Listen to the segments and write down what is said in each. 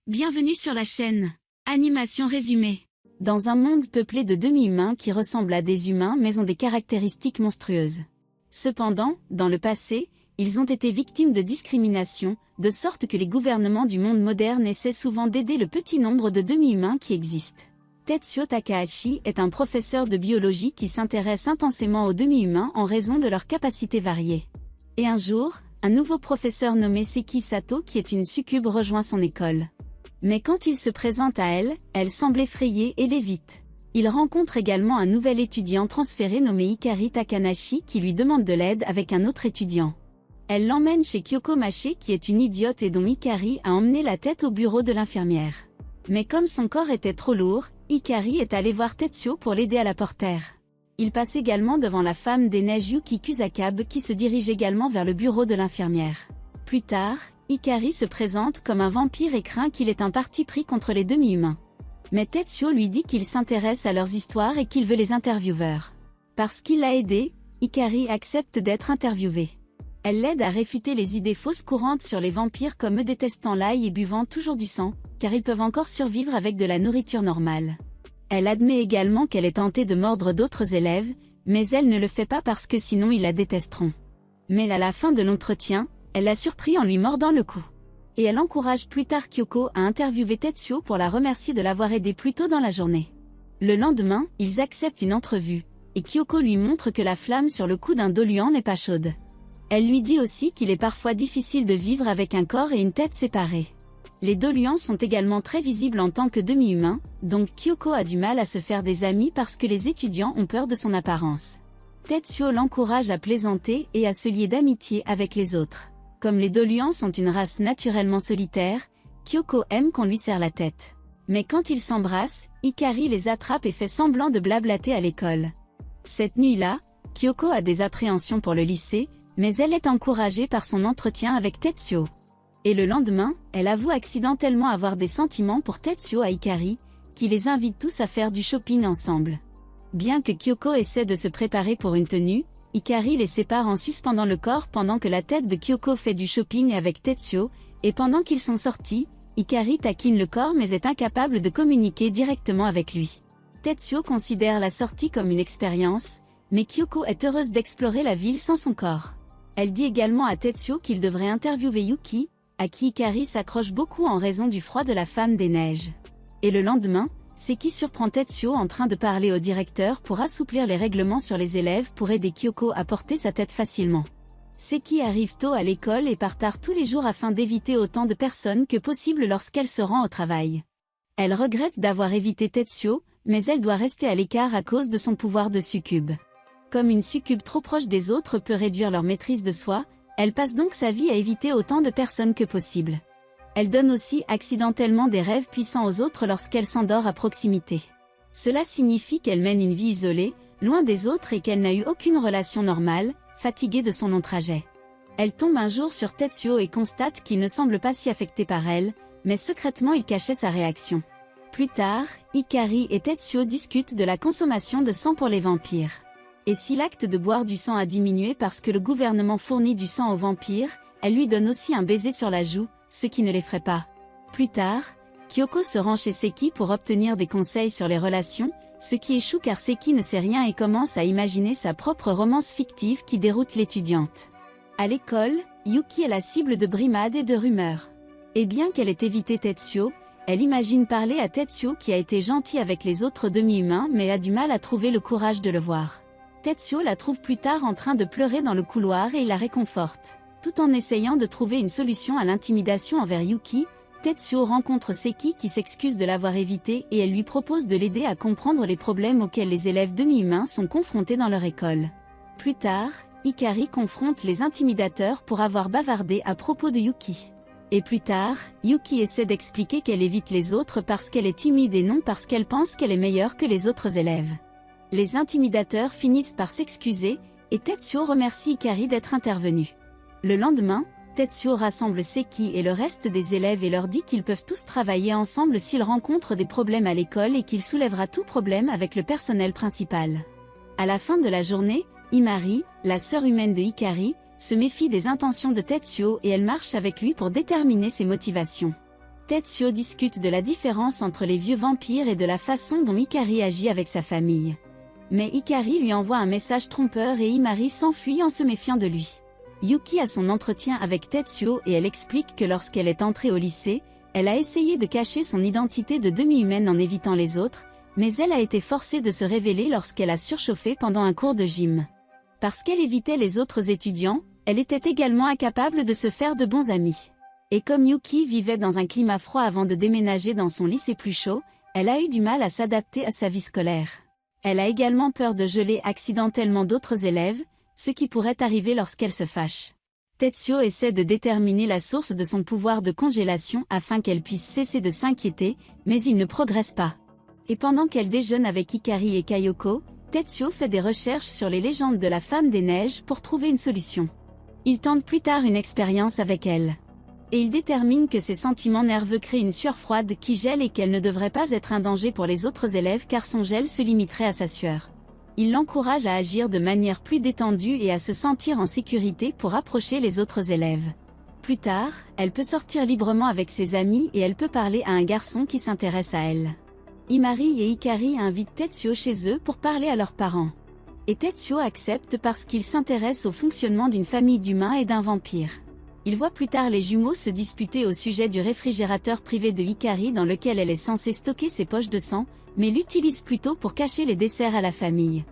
Bienvenue sur la chaîne. Animation résumée. Dans un monde peuplé de demi-humains qui ressemblent à des humains mais ont des caractéristiques monstrueuses. Cependant, dans le passé, ils ont été victimes de discrimination, de sorte que les gouvernements du monde moderne essaient souvent d'aider le petit nombre de demi-humains qui existent. Tetsuo Takahashi est un professeur de biologie qui s'intéresse intensément aux demi-humains en raison de leurs capacités variées. Et un jour, un nouveau professeur nommé Seki Sato qui est une succube rejoint son école. Mais quand il se présente à elle, elle semble effrayée et l'évite. Il rencontre également un nouvel étudiant transféré nommé Hikari Takanashi qui lui demande de l'aide avec un autre étudiant. Elle l'emmène chez Kyoko Maché qui est une idiote et dont Hikari a emmené la tête au bureau de l'infirmière. Mais comme son corps était trop lourd, Hikari est allé voir Tetsuo pour l'aider à la porter. Il passe également devant la femme des neiges Yuki Kusakabe qui se dirige également vers le bureau de l'infirmière. Plus tard, Hikari se présente comme un vampire et craint qu'il ait un parti pris contre les demi-humains. Mais Tetsuo lui dit qu'il s'intéresse à leurs histoires et qu'il veut les intervieweurs. Parce qu'il l'a aidé, Hikari accepte d'être interviewée. Elle l'aide à réfuter les idées fausses courantes sur les vampires comme eux détestant l'ail et buvant toujours du sang, car ils peuvent encore survivre avec de la nourriture normale. Elle admet également qu'elle est tentée de mordre d'autres élèves, mais elle ne le fait pas parce que sinon ils la détesteront. Mais à la fin de l'entretien, elle l'a surpris en lui mordant le cou. Et elle encourage plus tard Kyoko à interviewer Tetsuo pour la remercier de l'avoir aidé plus tôt dans la journée. Le lendemain, ils acceptent une entrevue, et Kyoko lui montre que la flamme sur le cou d'un Dolian n'est pas chaude. Elle lui dit aussi qu'il est parfois difficile de vivre avec un corps et une tête séparés. Les Dolians sont également très visibles en tant que demi-humains, donc Kyoko a du mal à se faire des amis parce que les étudiants ont peur de son apparence. Tetsuo l'encourage à plaisanter et à se lier d'amitié avec les autres. Comme les Dolians sont une race naturellement solitaire, Kyoko aime qu'on lui serre la tête. Mais quand ils s'embrassent, Hikari les attrape et fait semblant de blablater à l'école. Cette nuit-là, Kyoko a des appréhensions pour le lycée, mais elle est encouragée par son entretien avec Tetsuo. Et le lendemain, elle avoue accidentellement avoir des sentiments pour Tetsuo à Hikari, qui les invite tous à faire du shopping ensemble. Bien que Kyoko essaie de se préparer pour une tenue, Hikari les sépare en suspendant le corps pendant que la tête de Kyoko fait du shopping avec Tetsuo, et pendant qu'ils sont sortis, Hikari taquine le corps mais est incapable de communiquer directement avec lui. Tetsuo considère la sortie comme une expérience, mais Kyoko est heureuse d'explorer la ville sans son corps. Elle dit également à Tetsuo qu'il devrait interviewer Yuki, à qui Hikari s'accroche beaucoup en raison du froid de la femme des neiges. Et le lendemain, Seki surprend Tetsuo en train de parler au directeur pour assouplir les règlements sur les élèves pour aider Kyoko à porter sa tête facilement. Seki arrive tôt à l'école et part tard tous les jours afin d'éviter autant de personnes que possible lorsqu'elle se rend au travail. Elle regrette d'avoir évité Tetsuo, mais elle doit rester à l'écart à cause de son pouvoir de succube. Comme une succube trop proche des autres peut réduire leur maîtrise de soi, elle passe donc sa vie à éviter autant de personnes que possible. Elle donne aussi accidentellement des rêves puissants aux autres lorsqu'elle s'endort à proximité. Cela signifie qu'elle mène une vie isolée, loin des autres et qu'elle n'a eu aucune relation normale, fatiguée de son long trajet. Elle tombe un jour sur Tetsuo et constate qu'il ne semble pas si affecté par elle, mais secrètement il cachait sa réaction. Plus tard, Hikari et Tetsuo discutent de la consommation de sang pour les vampires. Et si l'acte de boire du sang a diminué parce que le gouvernement fournit du sang aux vampires, elle lui donne aussi un baiser sur la joue, ce qui ne l'effraie pas. Plus tard, Kyoko se rend chez Seki pour obtenir des conseils sur les relations, ce qui échoue car Seki ne sait rien et commence à imaginer sa propre romance fictive qui déroute l'étudiante. À l'école, Yuki est la cible de brimades et de rumeurs. Et bien qu'elle ait évité Tetsuo, elle imagine parler à Tetsuo qui a été gentil avec les autres demi-humains mais a du mal à trouver le courage de le voir. Tetsuo la trouve plus tard en train de pleurer dans le couloir et il la réconforte. Tout en essayant de trouver une solution à l'intimidation envers Yuki, Tetsuo rencontre Seki qui s'excuse de l'avoir évité et elle lui propose de l'aider à comprendre les problèmes auxquels les élèves demi-humains sont confrontés dans leur école. Plus tard, Hikari confronte les intimidateurs pour avoir bavardé à propos de Yuki. Et plus tard, Yuki essaie d'expliquer qu'elle évite les autres parce qu'elle est timide et non parce qu'elle pense qu'elle est meilleure que les autres élèves. Les intimidateurs finissent par s'excuser, et Tetsuo remercie Hikari d'être intervenue. Le lendemain, Tetsuo rassemble Seki et le reste des élèves et leur dit qu'ils peuvent tous travailler ensemble s'ils rencontrent des problèmes à l'école et qu'il soulèvera tout problème avec le personnel principal. À la fin de la journée, Imari, la sœur humaine de Hikari, se méfie des intentions de Tetsuo et elle marche avec lui pour déterminer ses motivations. Tetsuo discute de la différence entre les vieux vampires et de la façon dont Hikari agit avec sa famille. Mais Hikari lui envoie un message trompeur et Himari s'enfuit en se méfiant de lui. Yuki a son entretien avec Tetsuo et elle explique que lorsqu'elle est entrée au lycée, elle a essayé de cacher son identité de demi-humaine en évitant les autres, mais elle a été forcée de se révéler lorsqu'elle a surchauffé pendant un cours de gym. Parce qu'elle évitait les autres étudiants, elle était également incapable de se faire de bons amis. Et comme Yuki vivait dans un climat froid avant de déménager dans son lycée plus chaud, elle a eu du mal à s'adapter à sa vie scolaire. Elle a également peur de geler accidentellement d'autres élèves, ce qui pourrait arriver lorsqu'elle se fâche. Tetsuo essaie de déterminer la source de son pouvoir de congélation afin qu'elle puisse cesser de s'inquiéter, mais il ne progresse pas. Et pendant qu'elle déjeune avec Hikari et Kayoko, Tetsuo fait des recherches sur les légendes de la Femme des Neiges pour trouver une solution. Il tente plus tard une expérience avec elle. Et il détermine que ses sentiments nerveux créent une sueur froide qui gèle et qu'elle ne devrait pas être un danger pour les autres élèves car son gel se limiterait à sa sueur. Il l'encourage à agir de manière plus détendue et à se sentir en sécurité pour approcher les autres élèves. Plus tard, elle peut sortir librement avec ses amis et elle peut parler à un garçon qui s'intéresse à elle. Himari et Hikari invitent Tetsuo chez eux pour parler à leurs parents. Et Tetsuo accepte parce qu'il s'intéresse au fonctionnement d'une famille d'humains et d'un vampire. Il voit plus tard les jumeaux se disputer au sujet du réfrigérateur privé de Hikari dans lequel elle est censée stocker ses poches de sang, mais l'utilise plutôt pour cacher les desserts à la famille.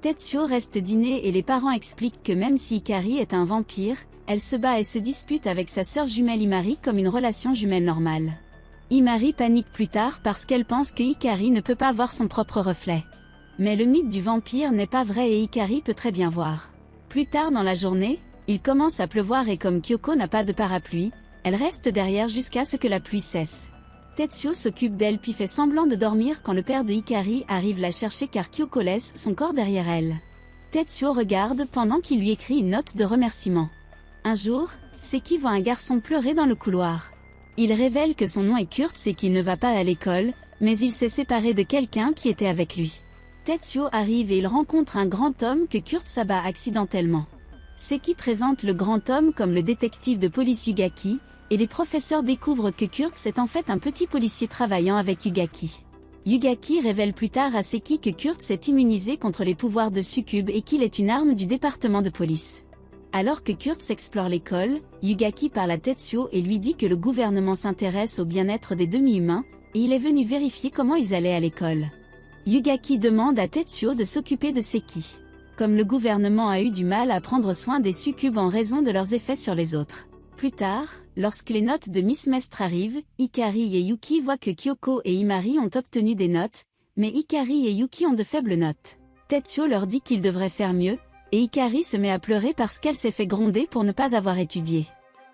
Tetsuo reste dîner et les parents expliquent que même si Hikari est un vampire, elle se bat et se dispute avec sa sœur jumelle Himari comme une relation jumelle normale. Himari panique plus tard parce qu'elle pense que Hikari ne peut pas voir son propre reflet. Mais le mythe du vampire n'est pas vrai et Hikari peut très bien voir. Plus tard dans la journée, il commence à pleuvoir et comme Kyoko n'a pas de parapluie, elle reste derrière jusqu'à ce que la pluie cesse. Tetsuo s'occupe d'elle puis fait semblant de dormir quand le père de Hikari arrive la chercher car Kyoko laisse son corps derrière elle. Tetsuo regarde pendant qu'il lui écrit une note de remerciement. Un jour, Seki voit un garçon pleurer dans le couloir. Il révèle que son nom est Kurtz et qu'il ne va pas à l'école, mais il s'est séparé de quelqu'un qui était avec lui. Tetsuo arrive et il rencontre un grand homme que Kurtz abat accidentellement. Seki présente le grand homme comme le détective de police Ugaki, et les professeurs découvrent que Kurtz est en fait un petit policier travaillant avec Ugaki. Ugaki révèle plus tard à Seki que Kurtz est immunisé contre les pouvoirs de Succube et qu'il est une arme du département de police. Alors que Kurtz explore l'école, Ugaki parle à Tetsuo et lui dit que le gouvernement s'intéresse au bien-être des demi-humains, et il est venu vérifier comment ils allaient à l'école. Ugaki demande à Tetsuo de s'occuper de Seki. Comme le gouvernement a eu du mal à prendre soin des succubes en raison de leurs effets sur les autres. Plus tard, lorsque les notes de Miss Mestre arrivent, Hikari et Yuki voient que Kyoko et Himari ont obtenu des notes, mais Hikari et Yuki ont de faibles notes. Tetsuo leur dit qu'ils devraient faire mieux, et Hikari se met à pleurer parce qu'elle s'est fait gronder pour ne pas avoir étudié.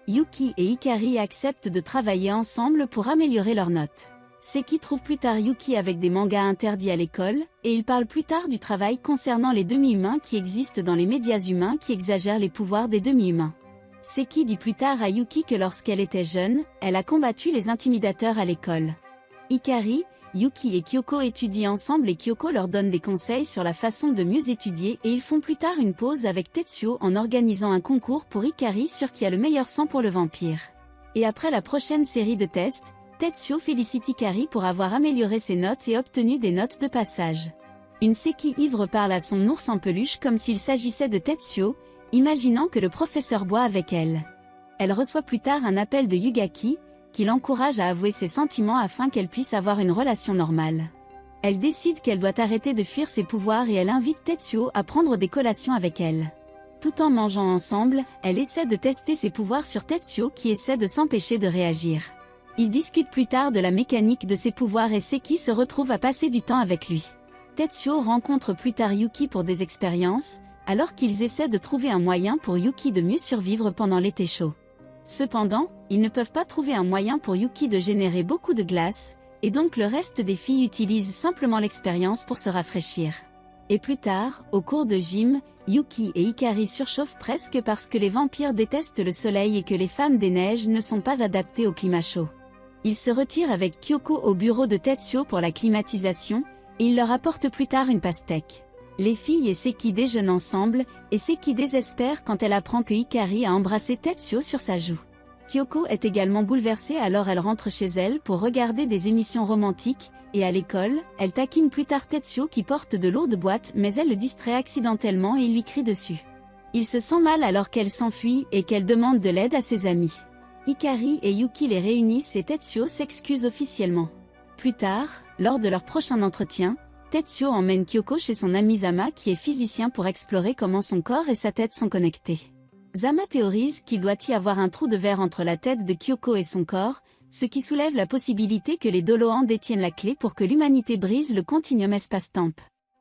Yuki et Hikari acceptent de travailler ensemble pour améliorer leurs notes. Seki trouve plus tard Yuki avec des mangas interdits à l'école, et il parle plus tard du travail concernant les demi-humains qui existent dans les médias humains qui exagèrent les pouvoirs des demi-humains. Seki dit plus tard à Yuki que lorsqu'elle était jeune, elle a combattu les intimidateurs à l'école. Hikari, Yuki et Kyoko étudient ensemble et Kyoko leur donne des conseils sur la façon de mieux étudier et ils font plus tard une pause avec Tetsuo en organisant un concours pour Hikari sur qui a le meilleur sang pour le vampire. Et après la prochaine série de tests, Tetsuo félicite Hikari pour avoir amélioré ses notes et obtenu des notes de passage. Une Seki ivre parle à son ours en peluche comme s'il s'agissait de Tetsuo, imaginant que le professeur boit avec elle. Elle reçoit plus tard un appel de Ugaki, qui l'encourage à avouer ses sentiments afin qu'elle puisse avoir une relation normale. Elle décide qu'elle doit arrêter de fuir ses pouvoirs et elle invite Tetsuo à prendre des collations avec elle. Tout en mangeant ensemble, elle essaie de tester ses pouvoirs sur Tetsuo qui essaie de s'empêcher de réagir. Ils discutent plus tard de la mécanique de ses pouvoirs et Seki se retrouve à passer du temps avec lui. Tetsuo rencontre plus tard Yuki pour des expériences, alors qu'ils essaient de trouver un moyen pour Yuki de mieux survivre pendant l'été chaud. Cependant, ils ne peuvent pas trouver un moyen pour Yuki de générer beaucoup de glace, et donc le reste des filles utilisent simplement l'expérience pour se rafraîchir. Et plus tard, au cours de gym, Yuki et Hikari surchauffent presque parce que les vampires détestent le soleil et que les femmes des neiges ne sont pas adaptées au climat chaud. Ils se retirent avec Kyoko au bureau de Tetsuo pour la climatisation, et il leur apporte plus tard une pastèque. Les filles et Seki déjeunent ensemble, et Seki désespère quand elle apprend que Hikari a embrassé Tetsuo sur sa joue. Kyoko est également bouleversée alors elle rentre chez elle pour regarder des émissions romantiques, et à l'école, elle taquine plus tard Tetsuo qui porte de lourdes boîtes mais elle le distrait accidentellement et lui crie dessus. Il se sent mal alors qu'elle s'enfuit et qu'elle demande de l'aide à ses amis. Hikari et Yuki les réunissent et Tetsuo s'excuse officiellement. Plus tard, lors de leur prochain entretien, Tetsuo emmène Kyoko chez son ami Zama qui est physicien pour explorer comment son corps et sa tête sont connectés. Zama théorise qu'il doit y avoir un trou de verre entre la tête de Kyoko et son corps, ce qui soulève la possibilité que les Doloans détiennent la clé pour que l'humanité brise le continuum espace-temps.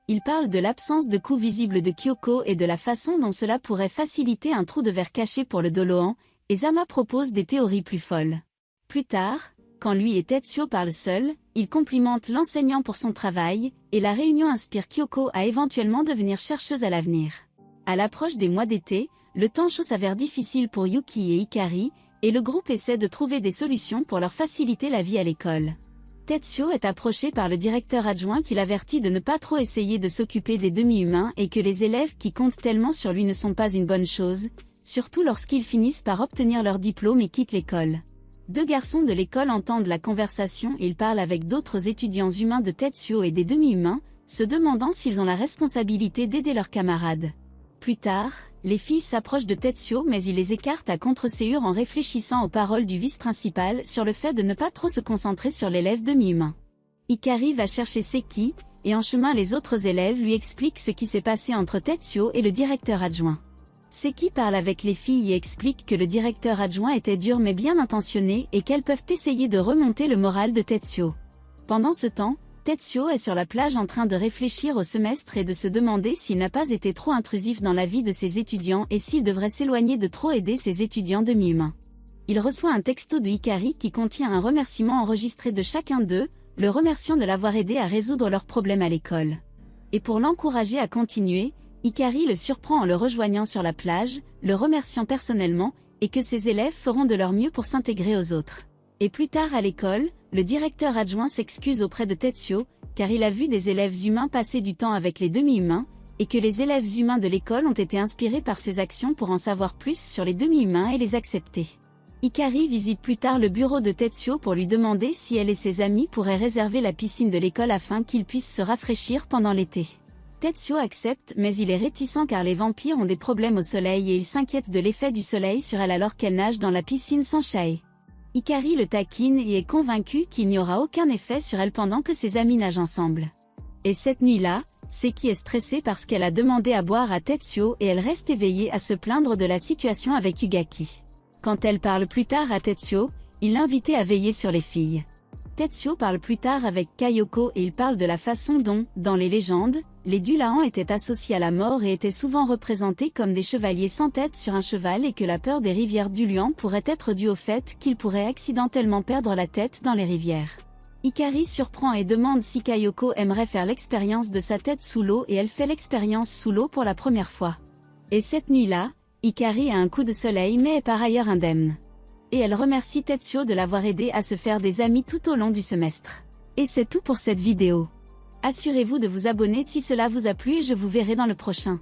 Il parle de l'absence de cou visible de Kyoko et de la façon dont cela pourrait faciliter un trou de verre caché pour le Doloan, et Zama propose des théories plus folles. Plus tard, quand lui et Tetsuo parlent seuls, il complimente l'enseignant pour son travail, et la réunion inspire Kyoko à éventuellement devenir chercheuse à l'avenir. À l'approche des mois d'été, le temps chaud s'avère difficile pour Yuki et Hikari, et le groupe essaie de trouver des solutions pour leur faciliter la vie à l'école. Tetsuo est approché par le directeur adjoint qui l'avertit de ne pas trop essayer de s'occuper des demi-humains et que les élèves qui comptent tellement sur lui ne sont pas une bonne chose, surtout lorsqu'ils finissent par obtenir leur diplôme et quittent l'école. Deux garçons de l'école entendent la conversation et ils parlent avec d'autres étudiants humains de Tetsuo et des demi-humains, se demandant s'ils ont la responsabilité d'aider leurs camarades. Plus tard, les filles s'approchent de Tetsuo mais il les écarte à contre-séure en réfléchissant aux paroles du vice-principal sur le fait de ne pas trop se concentrer sur l'élève demi-humain. Hikari va chercher Seki, et en chemin les autres élèves lui expliquent ce qui s'est passé entre Tetsuo et le directeur adjoint. Seki parle avec les filles et explique que le directeur adjoint était dur mais bien intentionné et qu'elles peuvent essayer de remonter le moral de Tetsuo. Pendant ce temps, Tetsuo est sur la plage en train de réfléchir au semestre et de se demander s'il n'a pas été trop intrusif dans la vie de ses étudiants et s'il devrait s'éloigner de trop aider ses étudiants demi-humains. Il reçoit un texto de Hikari qui contient un remerciement enregistré de chacun d'eux, le remerciant de l'avoir aidé à résoudre leurs problèmes à l'école. Et pour l'encourager à continuer, Hikari le surprend en le rejoignant sur la plage, le remerciant personnellement, et que ses élèves feront de leur mieux pour s'intégrer aux autres. Et plus tard à l'école, le directeur adjoint s'excuse auprès de Tetsuo, car il a vu des élèves humains passer du temps avec les demi-humains, et que les élèves humains de l'école ont été inspirés par ses actions pour en savoir plus sur les demi-humains et les accepter. Hikari visite plus tard le bureau de Tetsuo pour lui demander si elle et ses amis pourraient réserver la piscine de l'école afin qu'ils puissent se rafraîchir pendant l'été. Tetsuo accepte mais il est réticent car les vampires ont des problèmes au soleil et il s'inquiète de l'effet du soleil sur elle alors qu'elle nage dans la piscine sans chae. Hikari le taquine et est convaincu qu'il n'y aura aucun effet sur elle pendant que ses amis nagent ensemble. Et cette nuit-là, Seki est stressée parce qu'elle a demandé à boire à Tetsuo et elle reste éveillée à se plaindre de la situation avec Ugaki. Quand elle parle plus tard à Tetsuo, il l'invitait à veiller sur les filles. Tetsuo parle plus tard avec Kayoko et il parle de la façon dont, dans les légendes, les Dulaans étaient associés à la mort et étaient souvent représentés comme des chevaliers sans tête sur un cheval et que la peur des rivières Duluan pourrait être due au fait qu'ils pourraient accidentellement perdre la tête dans les rivières. Hikari surprend et demande si Kayoko aimerait faire l'expérience de sa tête sous l'eau et elle fait l'expérience sous l'eau pour la première fois. Et cette nuit-là, Hikari a un coup de soleil mais est par ailleurs indemne. Et elle remercie Tetsuo de l'avoir aidé à se faire des amis tout au long du semestre. Et c'est tout pour cette vidéo. Assurez-vous de vous abonner si cela vous a plu et je vous verrai dans le prochain.